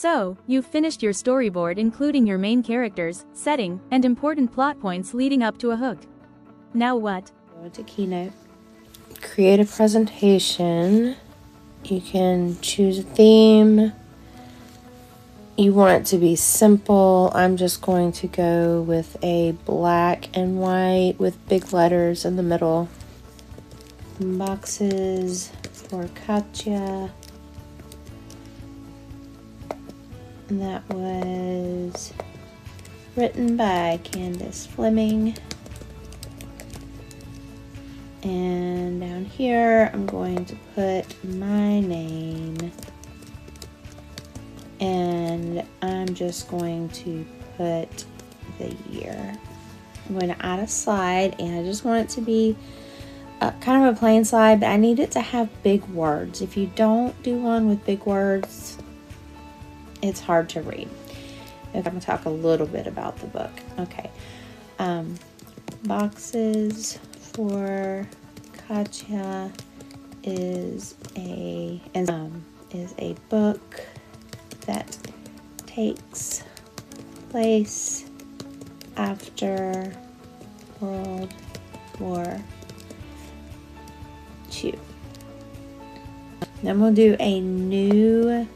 So, you've finished your storyboard including your main characters, setting, and important plot points leading up to a hook. Now what? Go to Keynote. Create a presentation. You can choose a theme. You want it to be simple. I'm just going to go with a black and white with big letters in the middle. Boxes for Katya. And that was written by Candace Fleming. And down here, I'm going to put my name. And I'm just going to put the year. I'm going to add a slide, and I just want it to be kind of a plain slide, but I need it to have big words. If you don't do one with big words, it's hard to read. Okay, I'm going to talk a little bit about the book. Okay. Boxes for Katya is a book that takes place after World War II. Then we'll do a new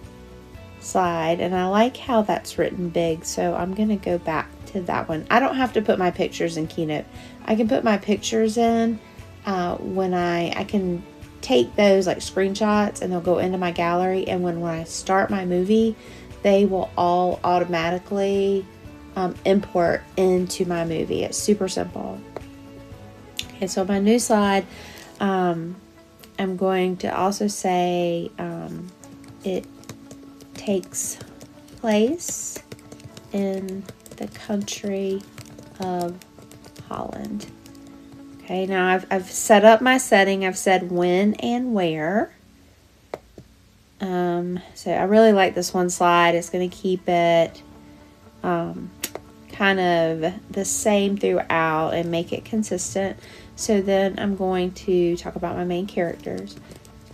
slide, and I like how that's written big, so I'm going to go back to that one. I don't have to put my pictures in Keynote. I can put my pictures in when I can take those like screenshots, and they'll go into my gallery, and when I start my movie, they will all automatically import into my movie. It's super simple. Okay, so my new slide, I'm going to also say it takes place in the country of Holland. Okay, now I've set up my setting. I've said when and where. So I really like this one slide. It's going to keep it kind of the same throughout and make it consistent. So then I'm going to talk about my main characters.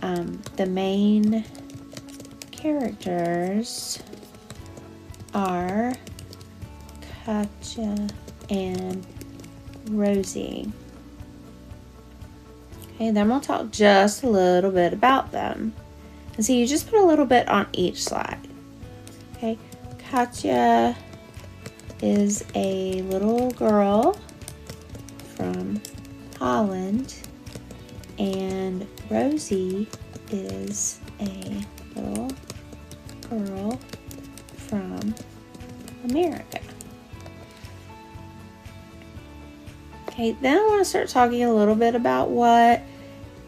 The main characters are Katya and Rosie. Okay, then we'll talk just a little bit about them. And so you just put a little bit on each slide. Okay, Katya is a little girl from Holland, and Rosie is a little girl from America. Okay, then I want to start talking a little bit about what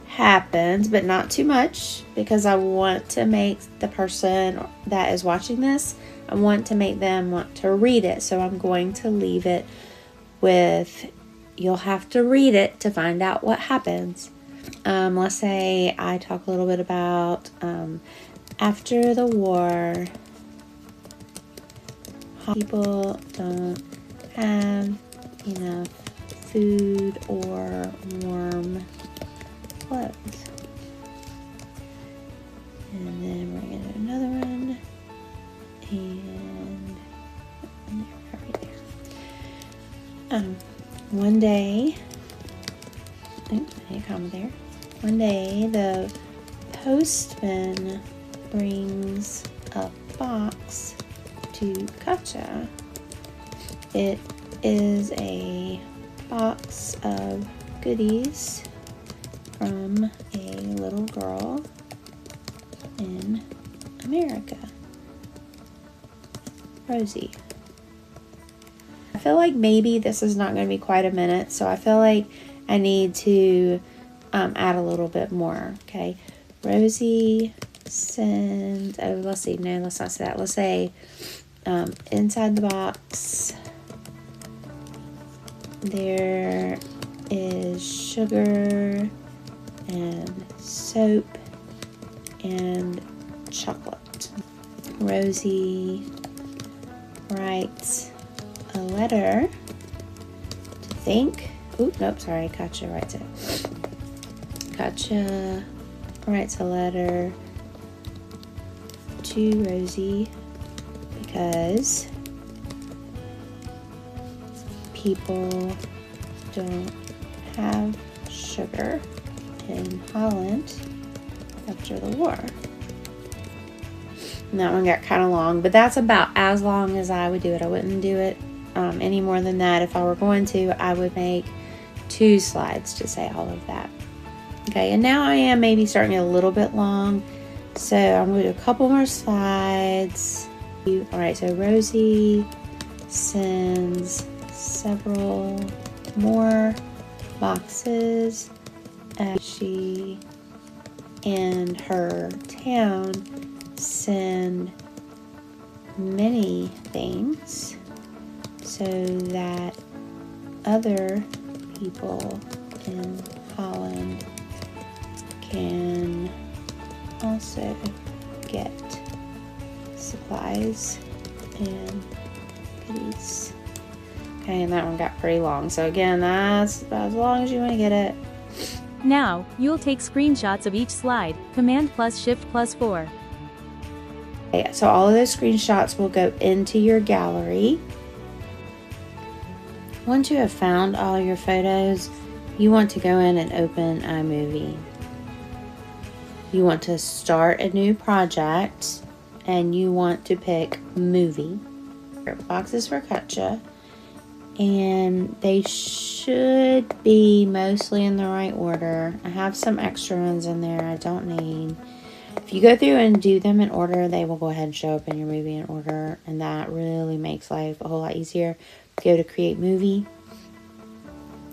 happens, but not too much, because I want to make the person that is watching this, I want to make them want to read it. So I'm going to leave it with, you'll have to read it to find out what happens. Let's say I talk a little bit about after the war, people don't have enough food or warm clothes. And then we're going to do another one. And right there. One day, any comment there? One day the postman brings a box to Katya. It is a box of goodies from a little girl in America, Rosie. I feel like maybe this is not going to be quite a minute, so I feel like I need to add a little bit more. Okay, Rosie sends, let's see, no, let's not say that. Let's say inside the box there is sugar and soap and chocolate. Rosie writes a letter to thank, Katya writes it. Katya writes a letter to Rosie because people don't have sugar in Holland after the war. And that one got kind of long, but that's about as long as I would do it. I wouldn't do it any more than that. If I were going to, I would make 2 slides to say all of that. Okay, and now I am maybe starting a little bit long, so I'm going to do a couple more slides. All right, so Rosie sends several more boxes as she and her town send many things so that other people in Holland can also get supplies and goodies. Okay, and that one got pretty long. So again, that's about as long as you want to get it. Now, you'll take screenshots of each slide, Command plus Shift plus 4. Okay, so all of those screenshots will go into your gallery. Once you have found all your photos, you want to go in and open iMovie. You want to start a new project and you want to pick Movie. Boxes for Katja. And they should be mostly in the right order. I have some extra ones in there I don't need. If you go through and do them in order, they will go ahead and show up in your movie in order, and that really makes life a whole lot easier. Go to Create Movie,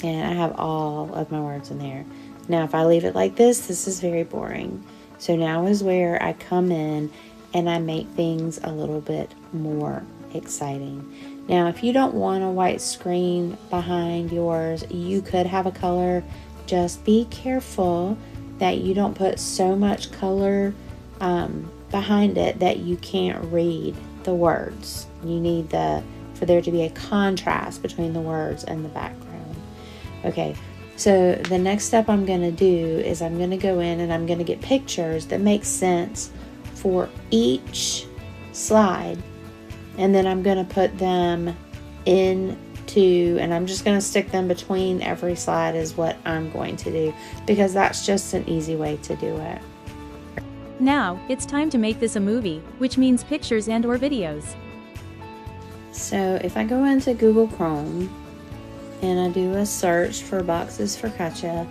and I have all of my words in there. Now, if I leave it like this is very boring. So now is where I come in and I make things a little bit more exciting. Now, if you don't want a white screen behind yours, you could have a color. Just be careful that you don't put so much color behind it that you can't read the words. You need for there to be a contrast between the words and the background. Okay, so the next step I'm going to do is I'm going to go in and I'm going to get pictures that make sense for each slide. And then I'm going to put them into, and I'm just going to stick them between every slide is what I'm going to do, because that's just an easy way to do it. Now, it's time to make this a movie, which means pictures and or videos. So if I go into Google Chrome and I do a search for Boxes for Katja,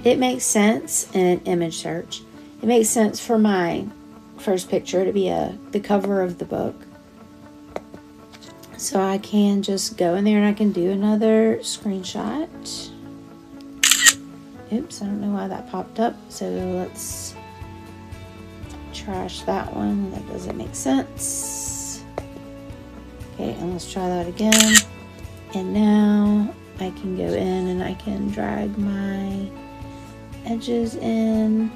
it makes sense in an image search. It makes sense for my first picture to be the cover of the book. So I can just go in there and I can do another screenshot. Oops, I don't know why that popped up. So let's trash that one. That doesn't make sense. Okay, and let's try that again. And now I can go in and I can drag my edges in.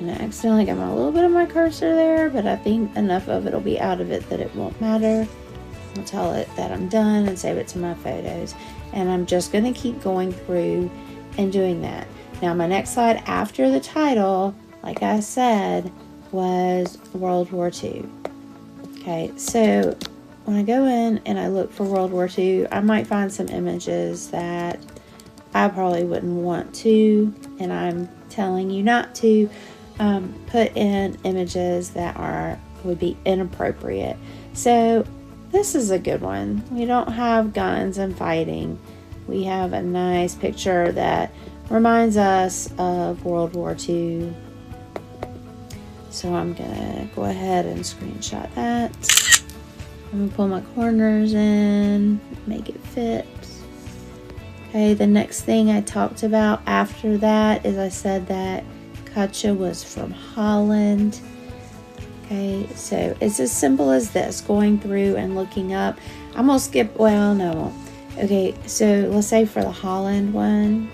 And I accidentally got a little bit of my cursor there, but I think enough of it will be out of it that it won't matter. I'll tell it that I'm done and save it to my photos. And I'm just going to keep going through and doing that. Now my next slide after the title, like I said, was World War II. Okay, so when I go in and I look for World War II, I might find some images that I probably wouldn't want to, and I'm telling you not to. Put in images that would be inappropriate. So this is a good one. We don't have guns and fighting. We have a nice picture that reminds us of World War II. So I'm gonna go ahead and screenshot that. I'm gonna pull my corners in, make it fit. Okay, the next thing I talked about after that is I said that Katja was from Holland. Okay, so it's as simple as this, going through and looking up. I'm gonna skip, well, no, I won't. Okay, so let's say for the Holland one.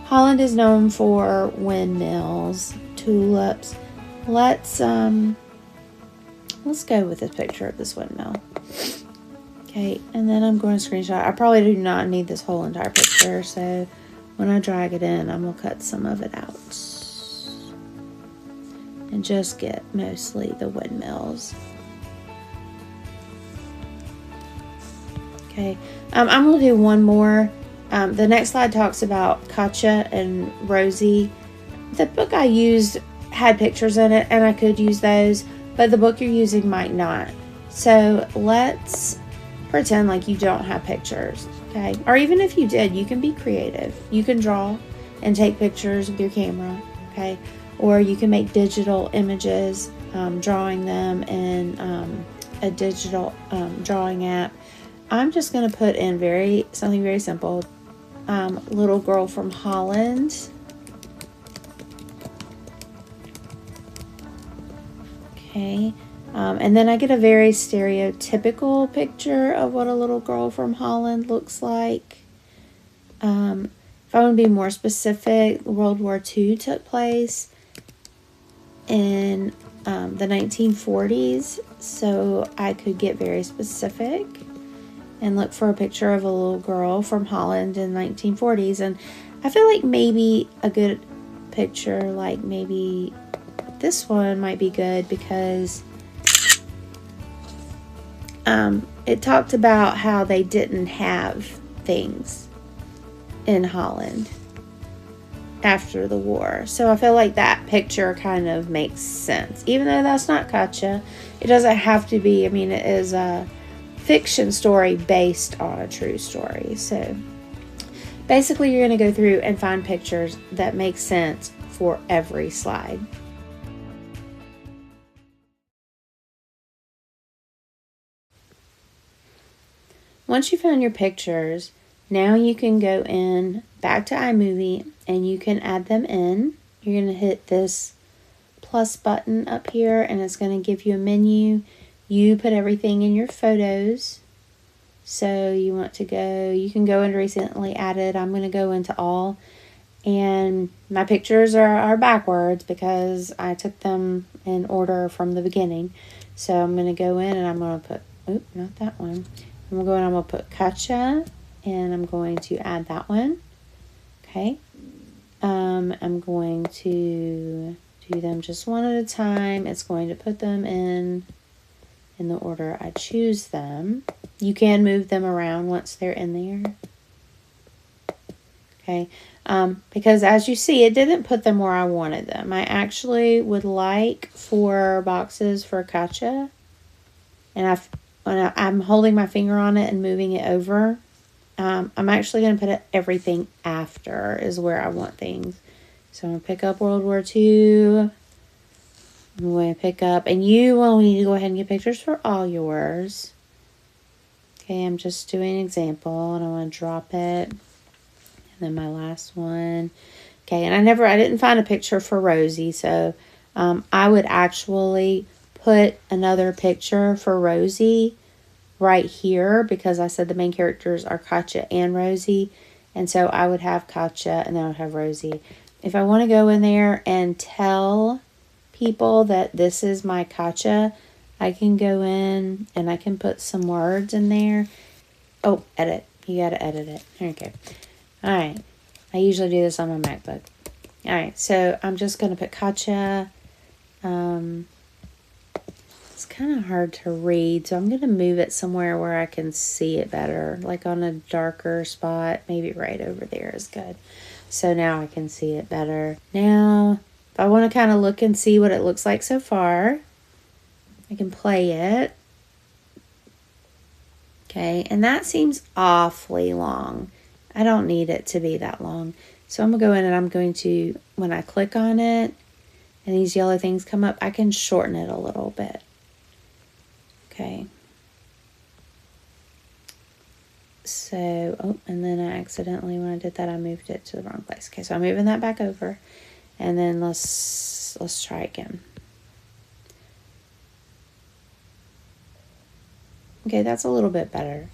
Holland is known for windmills, tulips. Let's go with this picture of this windmill. Okay, and then I'm going to screenshot. I probably do not need this whole entire picture, so when I drag it in, I'm going to cut some of it out. and just get mostly the windmills. Okay, I'm going to do one more. The next slide talks about Katja and Rosie. The book I used had pictures in it, and I could use those, but the book you're using might not. So let's pretend like you don't have pictures, okay? Or even if you did, you can be creative. You can draw and take pictures with your camera, okay? Or you can make digital images, drawing them in a digital drawing app. I'm just going to put in something very simple. Little girl from Holland. Okay. And then I get a very stereotypical picture of what a little girl from Holland looks like. If I want to be more specific, World War II took place in the 1940s, so I could get very specific and look for a picture of a little girl from Holland in the 1940s. And I feel like maybe a good picture, like maybe this one might be good, because it talked about how they didn't have things in Holland after the war. So I feel like that picture kind of makes sense. Even though that's not Katja, it doesn't have to be. I mean, it is a fiction story based on a true story. So basically you're going to go through and find pictures that make sense for every slide. Once you found your pictures, now you can go in back to iMovie and you can add them in. You're going to hit this plus button up here and it's going to give you a menu. You put everything in your photos. So you want to go, you can go into recently added. I'm going to go into all. And my pictures are backwards because I took them in order from the beginning. So I'm going to go in and I'm going to put, oh, not that one. I'm going to go in and I'm going to put Katja and I'm going to add that one. Okay. I'm going to do them just one at a time. It's going to put them in the order I choose them. You can move them around once they're in there. Okay. Because as you see, it didn't put them where I wanted them. I actually would like 4 boxes for Katja. And when I'm holding my finger on it and moving it over, I'm actually going to put everything after is where I want things. So I'm going to pick up World War II. I'm going to pick up, and you will need to go ahead and get pictures for all yours. Okay, I'm just doing an example, and I want to drop it. And then my last one. Okay, and I didn't find a picture for Rosie, so I would actually put another picture for Rosie right here, because I said the main characters are Katja and Rosie, and so I would have Katja and then I would have Rosie. If I want to go in there and tell people that this is my Katja, I can go in and I can put some words in there. Oh, edit. You got to edit it. Okay. All right. I usually do this on my MacBook. All right. So I'm just going to put Katja. It's kind of hard to read, so I'm going to move it somewhere where I can see it better, like on a darker spot. Maybe right over there is good. So now I can see it better. Now, if I want to kind of look and see what it looks like so far, I can play it. Okay, and that seems awfully long. I don't need it to be that long. So I'm going to go in and I'm going to, when I click on it and these yellow things come up, I can shorten it a little bit. Okay. So, oh, and then I accidentally, when I did that, I moved it to the wrong place. Okay, so I'm moving that back over. And then let's try again. Okay, that's a little bit better.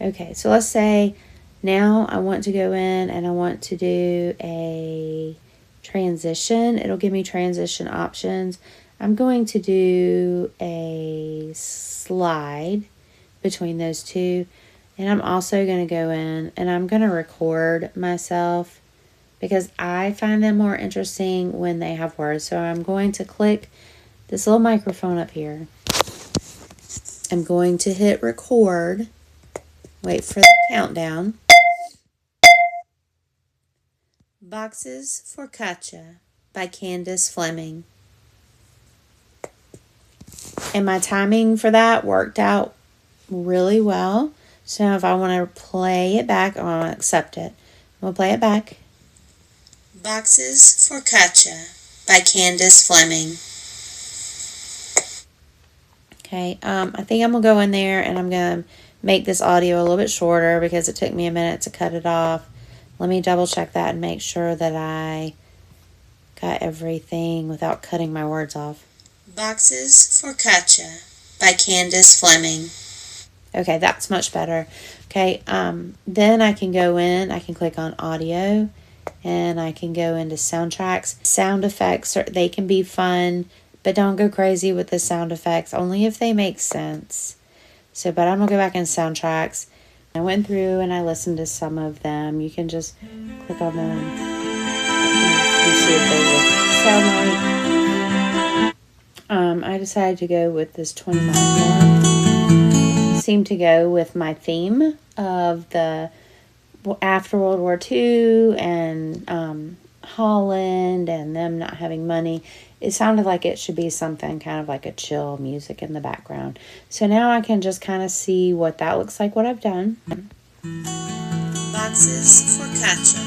Okay, so let's say now I want to go in and I want to do a transition. It'll give me transition options. I'm going to do a slide between those two. And I'm also going to go in and I'm going to record myself because I find them more interesting when they have words. So I'm going to click this little microphone up here. I'm going to hit record. Wait for the countdown. Boxes for Katja by Candace Fleming. And my timing for that worked out really well. So now if I want to play it back, I want to accept it. I'm going to play it back. Boxes for Katja by Candace Fleming. Okay, I think I'm going to go in there and I'm going to make this audio a little bit shorter because it took me a minute to cut it off. Let me double check that and make sure that I got everything without cutting my words off. Boxes for Katja by Candace Fleming. Okay, that's much better. Okay, then I can go in, I can click on audio, and I can go into soundtracks. Sound effects, they can be fun, but don't go crazy with the sound effects, only if they make sense. So, but I'm going to go back in soundtracks. I went through and I listened to some of them. You can just click on them and see if they sound like. I decided to go with this 20 Miles North. Seemed to go with my theme of the after World War II and Holland and them not having money. It sounded like it should be something kind of like a chill music in the background. So now I can just kind of see what that looks like, what I've done. Boxes for Katja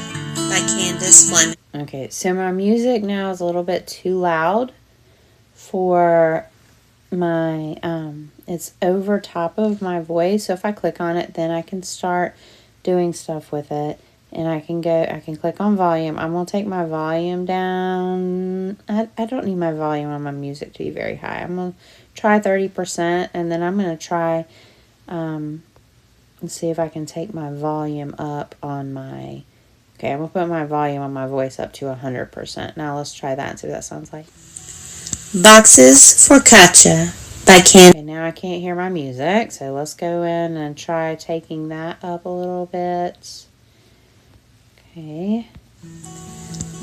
by Candace Fleming. Okay, so my music now is a little bit too loud for my, it's over top of my voice. So if I click on it, then I can start doing stuff with it. And I can click on volume. I'm going to take my volume down. I don't need my volume on my music to be very high. I'm going to try 30%. And then I'm going to try, let's see if I can take my volume up on my, okay, I'm going to put my volume on my voice up to 100%. Now let's try that and see what that sounds like. Boxes for Katja by Candace. Okay, now I can't hear my music. So let's go in and try taking that up a little bit. Okay.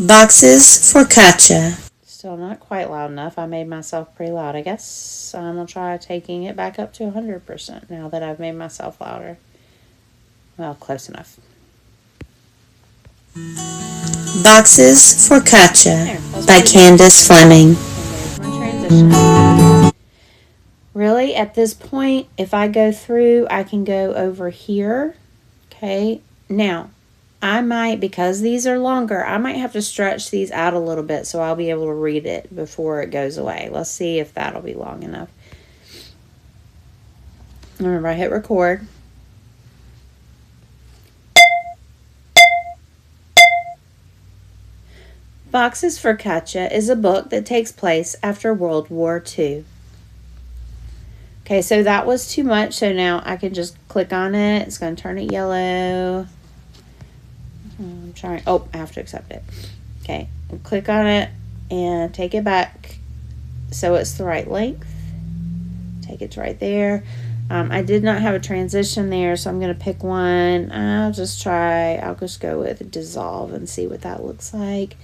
Boxes for Katja. Still not quite loud enough. I made myself pretty loud, I guess. I'm going to try taking it back up to 100% now that I've made myself louder. Well, close enough. Boxes for Katja by Candace Fleming. And there's my transition. Really, at this point, if I go through, I can go over here. Okay. Now, I might, because these are longer, I might have to stretch these out a little bit so I'll be able to read it before it goes away. Let's see if that'll be long enough. Remember, I hit record. Boxes for Katja is a book that takes place after World War II. Okay, so that was too much, so now I can just click on it. It's going to turn it yellow. I'm trying. Oh, I have to accept it. Okay, click on it and take it back so it's the right length. Take it to right there. I did not have a transition there, so I'm going to pick one. I'll just go with dissolve and see what that looks like.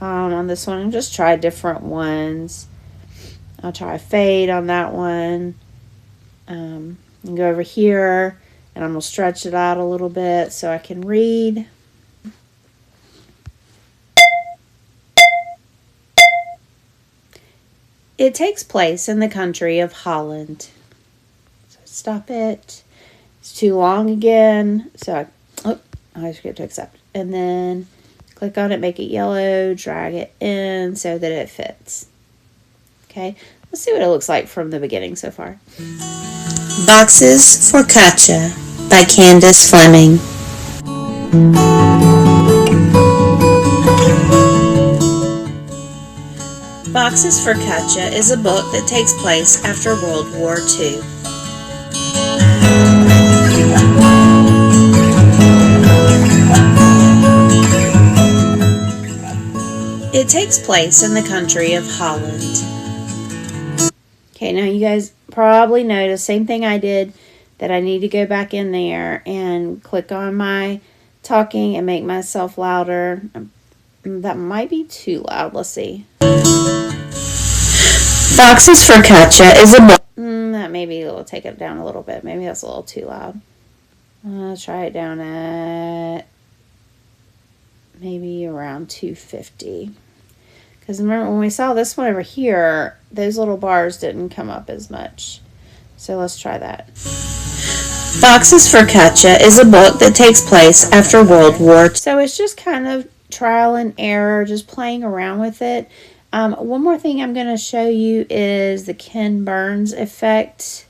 On this one, I'll just try different ones. I'll try fade on that one. And go over here, and I'm going to stretch it out a little bit so I can read. It takes place in the country of Holland. So stop it. It's too long again. So I just get to accept. And then click on it, make it yellow, drag it in so that it fits. Okay, let's see what it looks like from the beginning so far. Boxes for Katja by Candace Fleming. Boxes for Katja is a book that takes place after World War II. It takes place in the country of Holland. Okay, now you guys probably noticed, same thing I did, that I need to go back in there and click on my talking and make myself louder. I'm That might be too loud. Let's see. Fox's focaccia is a That maybe we'll take it down a little bit. Maybe that's a little too loud. Try it down at maybe around 250. Because remember when we saw this one over here, those little bars didn't come up as much. So let's try that. Fox's Focaccia is a book that takes place after World War II. So it's just kind of trial and error, just playing around with it. One more thing I'm going to show you is the Ken Burns effect.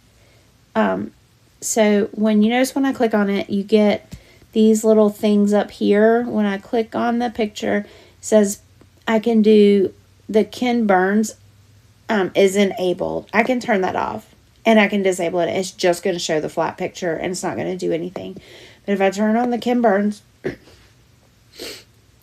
So when you notice when I click on it, you get these little things up here. When I click on the picture, it says I can do the Ken Burns is enabled. I can turn that off and I can disable it. It's just going to show the flat picture and it's not going to do anything. But if I turn on the Ken Burns,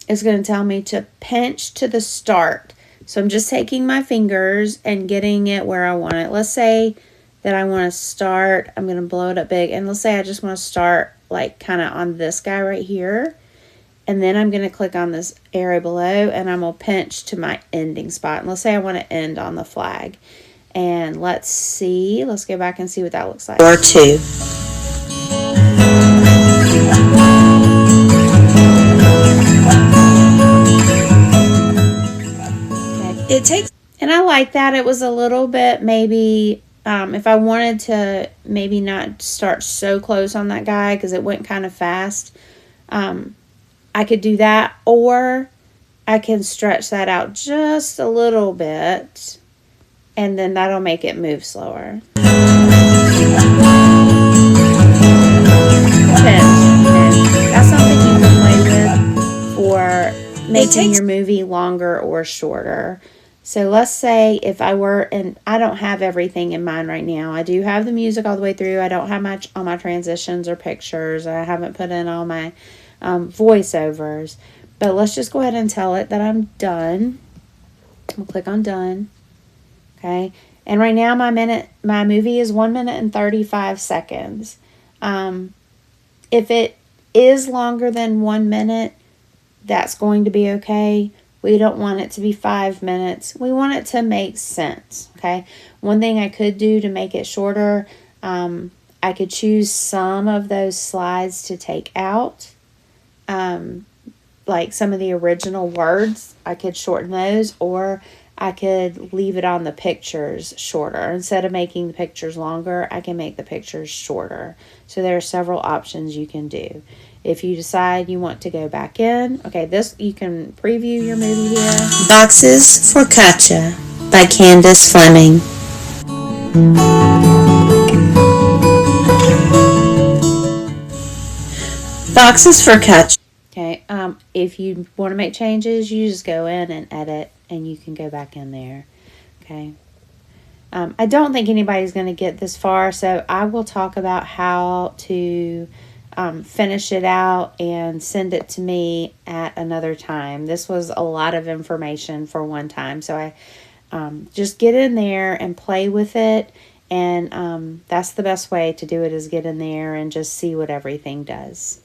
it's going to tell me to pinch to the start. So I'm just taking my fingers and getting it where I want it. Let's say that I want to start, I'm going to blow it up big. And let's say I just want to start like kind of on this guy right here. And then I'm going to click on this arrow below and I'm going to pinch to my ending spot. And let's say I want to end on the flag. And let's see, let's go back and see what that looks like. Or two. Okay. It takes, and I like that. It was a little bit maybe, if I wanted to maybe not start so close on that guy because it went kind of fast, I could do that, or I can stretch that out just a little bit, and then that'll make it move slower. Depends, you know, that's something you can play with for making your movie longer or shorter. So let's say if I were, and I don't have everything in mind right now. I do have the music all the way through. I don't have all my transitions or pictures. I haven't put in all my voiceovers. But let's just go ahead and tell it that I'm done. I'll click on done. Okay. And right now my movie is 1 minute and 35 seconds. If it is longer than 1 minute, that's going to be okay. We don't want it to be 5 minutes. We want it to make sense, okay? One thing I could do to make it shorter, I could choose some of those slides to take out. Like some of the original words, I could shorten those, or I could leave it on the pictures shorter. Instead of making the pictures longer, I can make the pictures shorter. So there are several options you can do. If you decide you want to go back in, okay, this you can preview your movie here. Fox's Focaccia by Candace Fleming. Fox's Focaccia. Okay, if you want to make changes, you just go in and edit, and you can go back in there. Okay. I don't think anybody's going to get this far, so I will talk about how to finish it out and send it to me at another time. This was a lot of information for one time, so I just get in there and play with it, and that's the best way to do it, is get in there and just see what everything does.